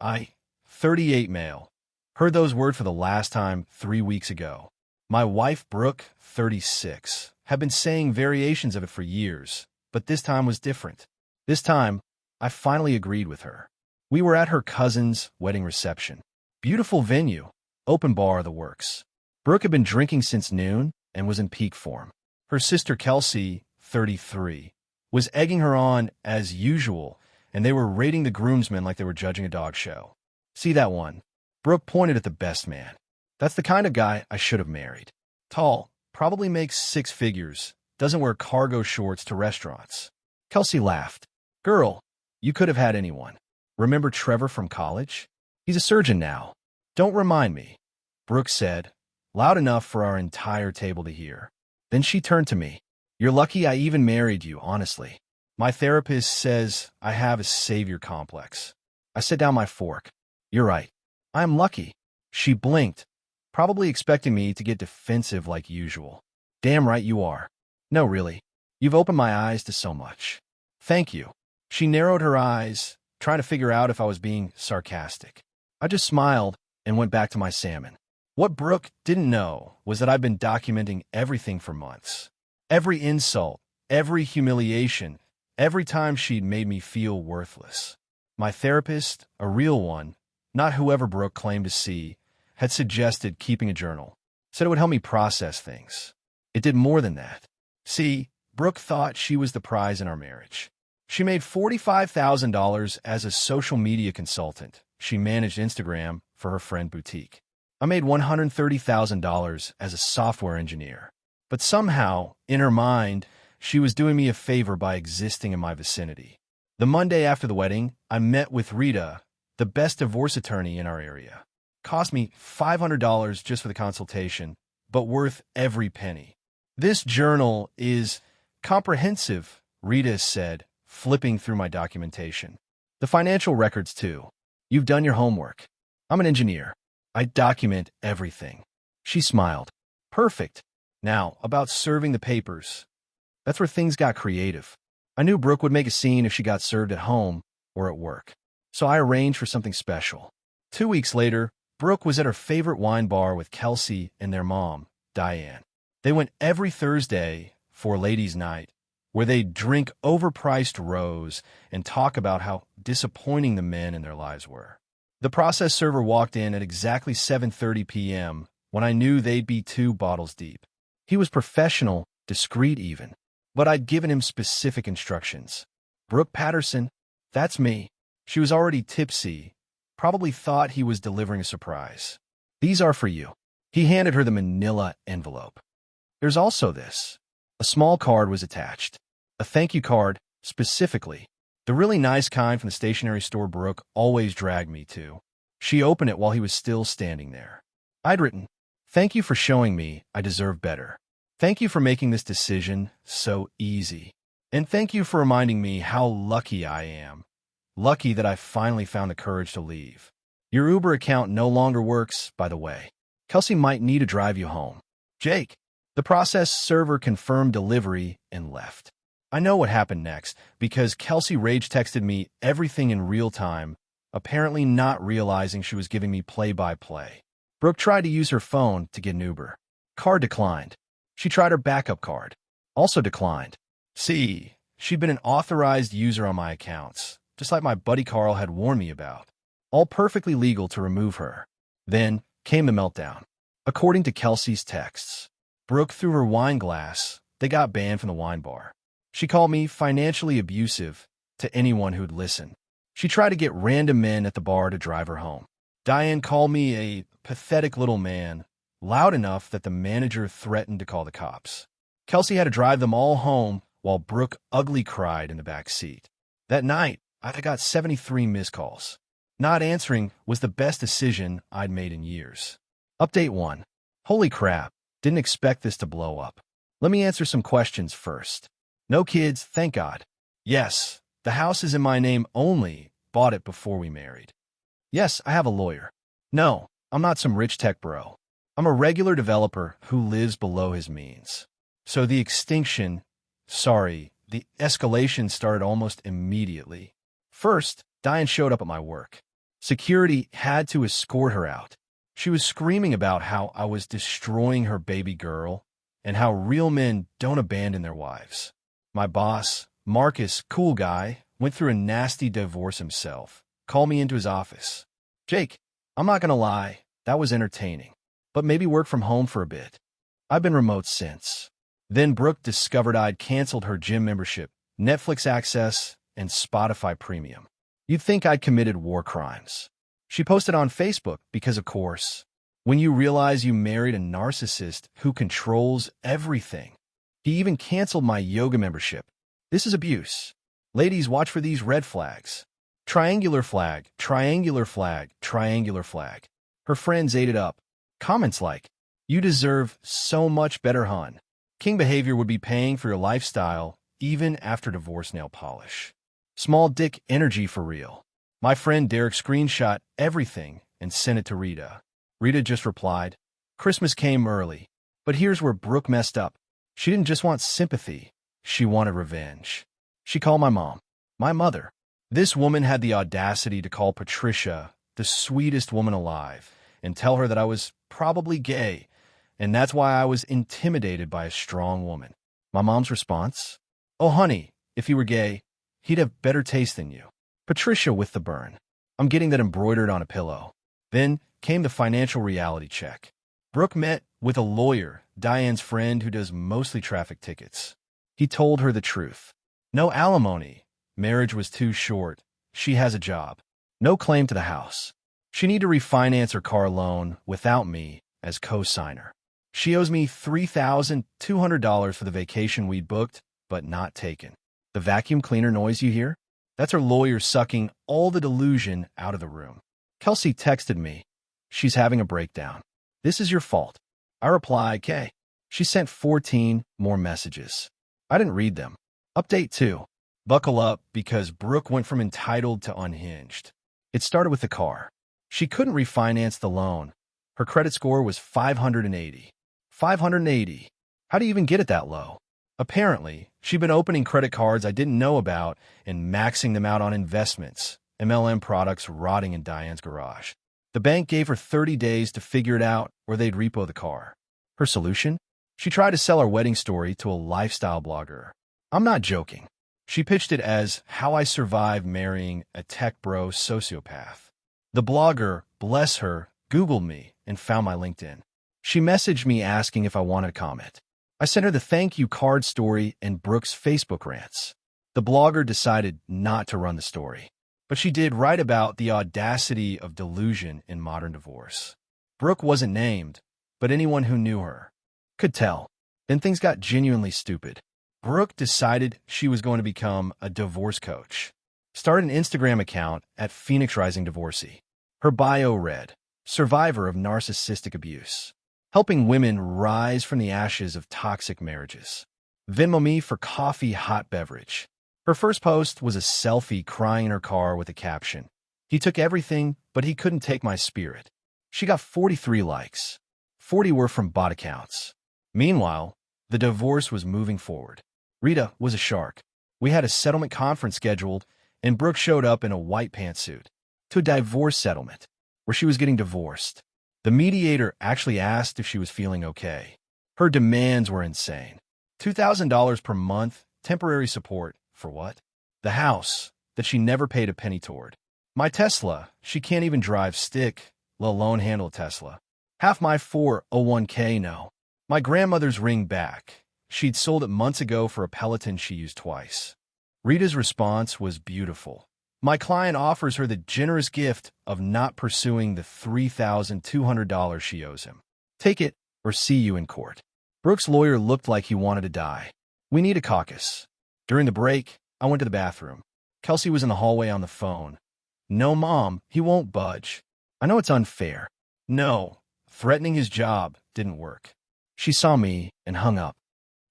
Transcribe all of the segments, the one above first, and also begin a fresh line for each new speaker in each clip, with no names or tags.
I, 38 male, heard those words for the last time 3 weeks ago. My wife, Brooke, 36, had been saying variations of it for years, but this time was different. This time, I finally agreed with her. We were at her cousin's wedding reception. Beautiful venue, open bar, the works. Brooke had been drinking since noon and was in peak form. Her sister Qley, 33, was egging her on as usual, and they were rating the groomsmen like they were judging a dog show. See that one? Brooke pointed at the best man. That's the kind of guy I should have married. Tall, probably makes 6 figures, doesn't wear cargo shorts to restaurants. Qley laughed. Girl, you could have had anyone. Remember Trevor from college? He's a surgeon now. Don't remind me, Brooke said, loud enough for our entire table to hear. Then she turned to me. You're lucky I even married you, honestly. My therapist says I have a savior complex. I set down my fork. You're right. I'm lucky. She blinked, probably expecting me to get defensive like usual. Damn right you are. No, really. You've opened my eyes to so much. Thank you. She narrowed her eyes, trying to figure out if I was being sarcastic. I just smiled and went back to my salmon. What Brooke didn't know was that I'd been documenting everything for months. Every insult, every humiliation, every time she'd made me feel worthless. My therapist, a real one, not whoever Brooke claimed to see, had suggested keeping a journal. Said it would help me process things. It did more than that. See, Brooke thought she was the prize in our marriage. She made $45,000 as a social media consultant. She managed Instagram for her friend Boutique. I made $130,000 as a software engineer. But somehow, in her mind, she was doing me a favor by existing in my vicinity. The Monday after the wedding, I met with Rita, the best divorce attorney in our area. Cost me $500 just for the consultation, but worth every penny. This journal is comprehensive, Rita said, flipping through my documentation. The financial records, too. You've done your homework. I'm an engineer. I document everything. She smiled. Perfect. Now, about serving the papers. That's where things got creative. I knew Brooke would make a scene if she got served at home or at work. So I arranged for something special. 2 weeks later, Brooke was at her favorite wine bar with Qley and their mom, Diane. They went every Thursday for ladies' night, where they'd drink overpriced rose and talk about how disappointing the men in their lives were. The process server walked in at exactly 7:30 p.m. when I knew they'd be 2 bottles deep. He was professional, discreet even, but I'd given him specific instructions. Brooke Patterson, that's me. She was already tipsy, probably thought he was delivering a surprise. These are for you. He handed her the manila envelope. There's also this. A small card was attached. A thank you card, specifically. The really nice kind from the stationery store Brooke always dragged me to. She opened it while he was still standing there. I'd written, "Thank you for showing me I deserve better. Thank you for making this decision so easy. And thank you for reminding me how lucky I am. Lucky that I finally found the courage to leave. Your Uber account no longer works, by the way. Qley might need to drive you home. Jake." The process server confirmed delivery and left. I know what happened next, because Qley rage texted me everything in real time, apparently not realizing she was giving me play-by-play. Brooke tried to use her phone to get an Uber. Card declined. She tried her backup card. Also declined. See, she'd been an authorized user on my accounts, just like my buddy Carl had warned me about. All perfectly legal to remove her. Then came the meltdown. According to Qley's texts, Brooke threw her wine glass. They got banned from the wine bar. She called me financially abusive to anyone who'd listen. She tried to get random men at the bar to drive her home. Diane called me a pathetic little man, loud enough that the manager threatened to call the cops. Qley had to drive them all home while Brooke ugly cried in the back seat. That night, I got 73 missed calls. Not answering was the best decision I'd made in years. Update 1. Holy crap, didn't expect this to blow up. Let me answer some questions first. No kids, thank God. Yes, the house is in my name only, bought it before we married. Yes, I have a lawyer. No, I'm not some rich tech bro. I'm a regular developer who lives below his means. So the escalation started almost immediately. First, Diane showed up at my work. Security had to escort her out. She was screaming about how I was destroying her baby girl and how real men don't abandon their wives. My boss, Marcus, cool guy, went through a nasty divorce himself, called me into his office. Jake, I'm not gonna lie, that was entertaining, but maybe work from home for a bit. I've been remote since. Then Brooke discovered I'd canceled her gym membership, Netflix access, and Spotify Premium. You'd think I'd committed war crimes. She posted on Facebook because, of course, when you realize you married a narcissist who controls everything. He even canceled my yoga membership. This is abuse. Ladies, watch for these red flags. Triangular flag, triangular flag, triangular flag. Her friends ate it up. Comments like, "You deserve so much better, hon." King behavior would be paying for your lifestyle even after divorce nail polish. Small dick energy for real. My friend Derek screenshot everything and sent it to Rita. Rita just replied, "Christmas came early, but here's where Brooke messed up. She didn't just want sympathy, she wanted revenge." She called my mom, my mother. This woman had the audacity to call Patricia the sweetest woman alive and tell her that I was probably gay, and that's why I was intimidated by a strong woman. My mom's response? "Oh, honey, if he were gay, he'd have better taste than you." Patricia with the burn. I'm getting that embroidered on a pillow. Then came the financial reality check. Brooke met with a lawyer, Diane's friend who does mostly traffic tickets. He told her the truth. No alimony. Marriage was too short. She has a job. No claim to the house. She need to refinance her car loan without me as co-signer. She owes me $3,200 for the vacation we'd booked, but not taken. The vacuum cleaner noise you hear? That's her lawyer sucking all the delusion out of the room. Kelsey texted me. She's having a breakdown. This is your fault. I reply, "Okay." She sent 14 more messages. I didn't read them. Update 2. Buckle up because Brooke went from entitled to unhinged. It started with the car. She couldn't refinance the loan. Her credit score was 580. 580. How do you even get it that low? Apparently, she'd been opening credit cards I didn't know about and maxing them out on investments, MLM products rotting in Diane's garage. The bank gave her 30 days to figure it out or they'd repo the car. Her solution? She tried to sell her wedding story to a lifestyle blogger. I'm not joking. She pitched it as how I survived marrying a tech bro sociopath. The blogger, bless her, Googled me and found my LinkedIn. She messaged me asking if I wanted to comment. I sent her the thank you card story and Brooke's Facebook rants. The blogger decided not to run the story, but she did write about the audacity of delusion in modern divorce. Brooke wasn't named, but anyone who knew her could tell. Then things got genuinely stupid. Brooke decided she was going to become a divorce coach. Started an Instagram account at Phoenix Rising Divorcee. Her bio read, "Survivor of narcissistic abuse, helping women rise from the ashes of toxic marriages. Venmo me for coffee hot beverage." Her first post was a selfie crying in her car with a caption, "He took everything, but he couldn't take my spirit." She got 43 likes. 40 were from bot accounts. Meanwhile, the divorce was moving forward. Rita was a shark. We had a settlement conference scheduled, and Brooke showed up in a white pantsuit to a divorce settlement where she was getting divorced. The mediator actually asked if she was feeling okay. Her demands were insane. $2,000 per month, temporary support, for what? The house that she never paid a penny toward. My Tesla, she can't even drive stick, let alone handle a Tesla. Half my 401k, no. My grandmother's ring back. She'd sold it months ago for a Peloton she used twice. Rita's response was beautiful. My client offers her the generous gift of not pursuing the $3,200 she owes him. Take it or see you in court. Brooke's lawyer looked like he wanted to die. We need a caucus. During the break, I went to the bathroom. Kelsey was in the hallway on the phone. "No, Mom, he won't budge." I know it's unfair. No, threatening his job didn't work. She saw me and hung up.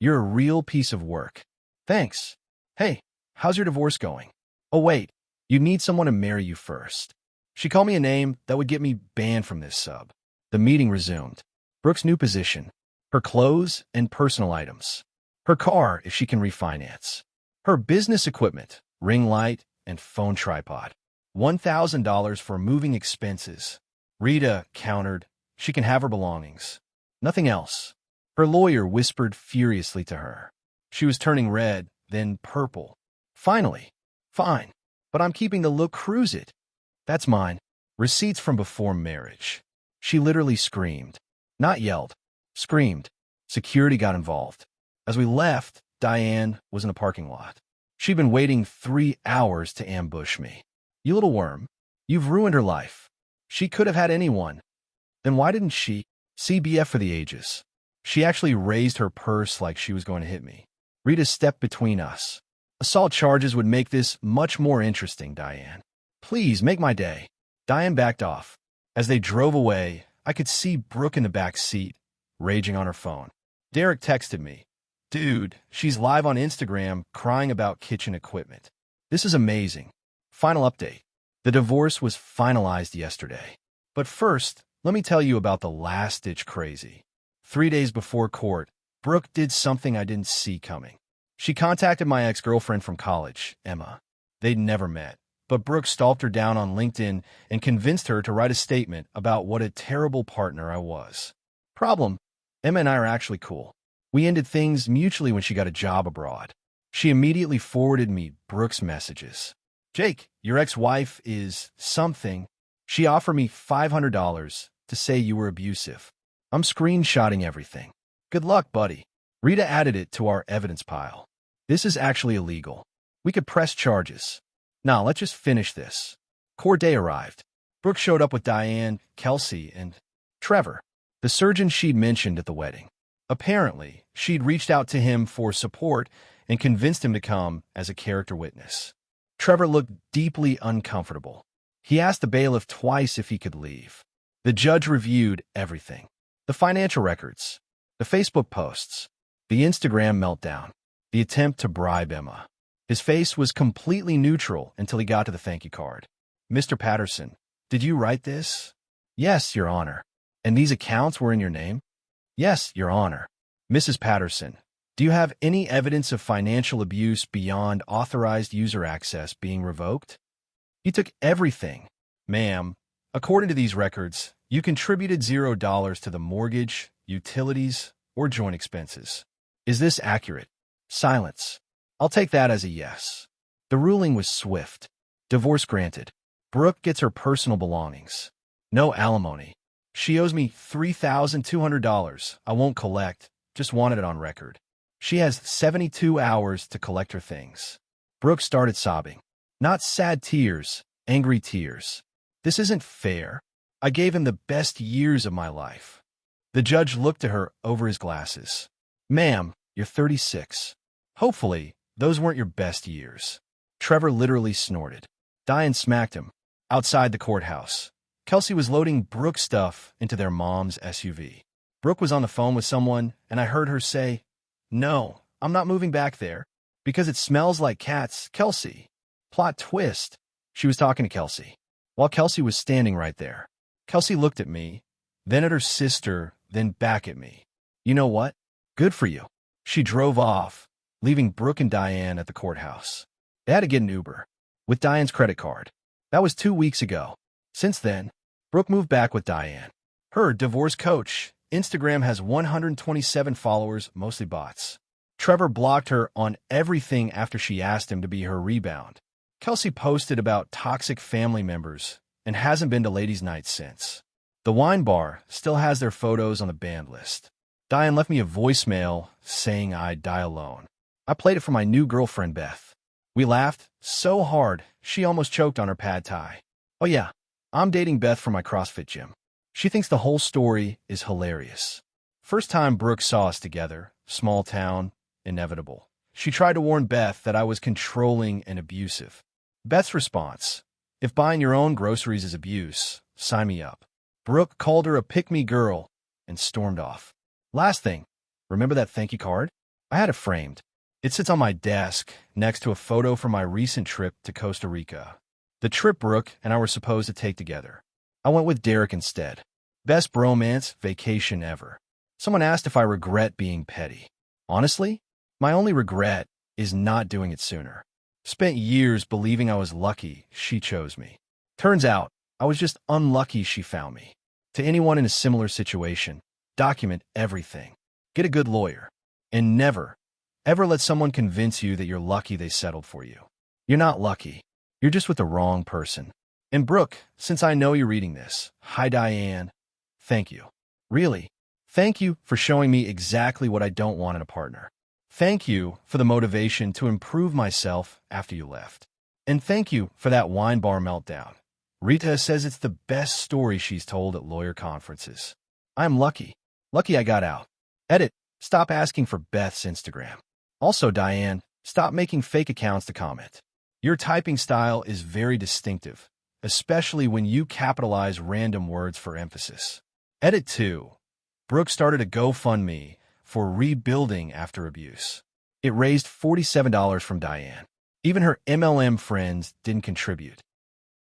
"You're a real piece of work." "Thanks. Hey, how's your divorce going?" "Oh, wait, you need someone to marry you first." She called me a name that would get me banned from this sub. The meeting resumed. Brooke's new position, her clothes and personal items, her car if she can refinance, her business equipment, ring light, and phone tripod. $1,000 for moving expenses. Rita countered, she can have her belongings. Nothing else. Her lawyer whispered furiously to her. She was turning red, then purple. Finally. Fine. But I'm keeping the look cruise it. That's mine. Receipts from before marriage. She literally screamed. Not yelled. Screamed. Security got involved. As we left, Diane was in a parking lot. She'd been waiting 3 hours to ambush me. You little worm. You've ruined her life. She could have had anyone. Then why didn't she? CBF for the ages. She actually raised her purse like she was going to hit me. Rita stepped between us. Assault charges would make this much more interesting, Diane. Please, make my day. Diane backed off. As they drove away, I could see Brooke in the back seat, raging on her phone. Derek texted me. Dude, she's live on Instagram crying about kitchen equipment. This is amazing. Final update. The divorce was finalized yesterday. But first, let me tell you about the last-ditch crazy. 3 days before court, Brooke did something I didn't see coming. She contacted my ex-girlfriend from college, Emma. They'd never met, but Brooke stalked her down on LinkedIn and convinced her to write a statement about what a terrible partner I was. Problem: Emma and I are actually cool. We ended things mutually when she got a job abroad. She immediately forwarded me Brooke's messages. Jake, your ex-wife is something. She offered me $500 to say you were abusive. I'm screenshotting everything. Good luck, buddy. Rita added it to our evidence pile. This is actually illegal. We could press charges. Now, let's just finish this. Court day arrived. Brooke showed up with Diane, Qley, and Trevor, the surgeon she'd mentioned at the wedding. Apparently, she'd reached out to him for support and convinced him to come as a character witness. Trevor looked deeply uncomfortable. He asked the bailiff twice if he could leave. The judge reviewed everything. The financial records, the Facebook posts, the Instagram meltdown, the attempt to bribe Emma. His face was completely neutral until he got to the thank you card. Mr. Patterson, did you write this? Yes, Your Honor. And these accounts were in your name? Yes, Your Honor. Mrs. Patterson, do you have any evidence of financial abuse beyond authorized user access being revoked? You took everything. Ma'am, according to these records, you contributed $0 to the mortgage, utilities, or joint expenses. Is this accurate? Silence. I'll take that as a yes. The ruling was swift. Divorce granted. Brooke gets her personal belongings. No alimony. She owes me $3,200. I won't collect, just wanted it on record. She has 72 hours to collect her things. Brooke started sobbing. Not sad tears, angry tears. This isn't fair. I gave him the best years of my life. The judge looked at her over his glasses. Ma'am, you're 36. Hopefully, those weren't your best years. Trevor literally snorted. Diane smacked him. Outside the courthouse, Qley was loading Brooke's stuff into their mom's SUV. Brooke was on the phone with someone, and I heard her say, No, I'm not moving back there, because it smells like cats, Qley. Plot twist. She was talking to Qley, while Qley was standing right there. Qley looked at me, then at her sister, then back at me. You know what? Good for you. She drove off, leaving Brooke and Diane at the courthouse. They had to get an Uber, with Diane's credit card. That was 2 weeks ago. Since then, Brooke moved back with Diane. Her divorce coach, Instagram, has 127 followers, mostly bots. Trevor blocked her on everything after she asked him to be her rebound. Qley posted about toxic family members and hasn't been to ladies' night since. The wine bar still has their photos on the banned list. Diane left me a voicemail saying I'd die alone. I played it for my new girlfriend, Beth. We laughed so hard, she almost choked on her pad thai. Oh yeah, I'm dating Beth from my CrossFit gym. She thinks the whole story is hilarious. First time Brooke saw us together, small town, inevitable. She tried to warn Beth that I was controlling and abusive. Beth's response: if buying your own groceries is abuse, sign me up. Brooke called her a pick-me girl and stormed off. Last thing, remember that thank you card? I had it framed. It sits on my desk next to a photo from my recent trip to Costa Rica. The trip Brooke and I were supposed to take together. I went with Derek instead. Best bromance vacation ever. Someone asked if I regret being petty. Honestly, my only regret is not doing it sooner. Spent years believing I was lucky she chose me. Turns out, I was just unlucky she found me. To anyone in a similar situation, document everything. Get a good lawyer. And never, ever let someone convince you that you're lucky they settled for you. You're not lucky. You're just with the wrong person. And Brooke, since I know you're reading this, hi Diane, thank you. Really, thank you for showing me exactly what I don't want in a partner. Thank you for the motivation to improve myself after you left. And thank you for that wine bar meltdown. Rita says it's the best story she's told at lawyer conferences. I'm lucky. Lucky I got out. Edit. Stop asking for Beth's Instagram. Also, Diane, stop making fake accounts to comment. Your typing style is very distinctive, especially when you capitalize random words for emphasis. Edit 2. Brooke started a GoFundMe for rebuilding after abuse. It raised $47 from Diane. Even her MLM friends didn't contribute.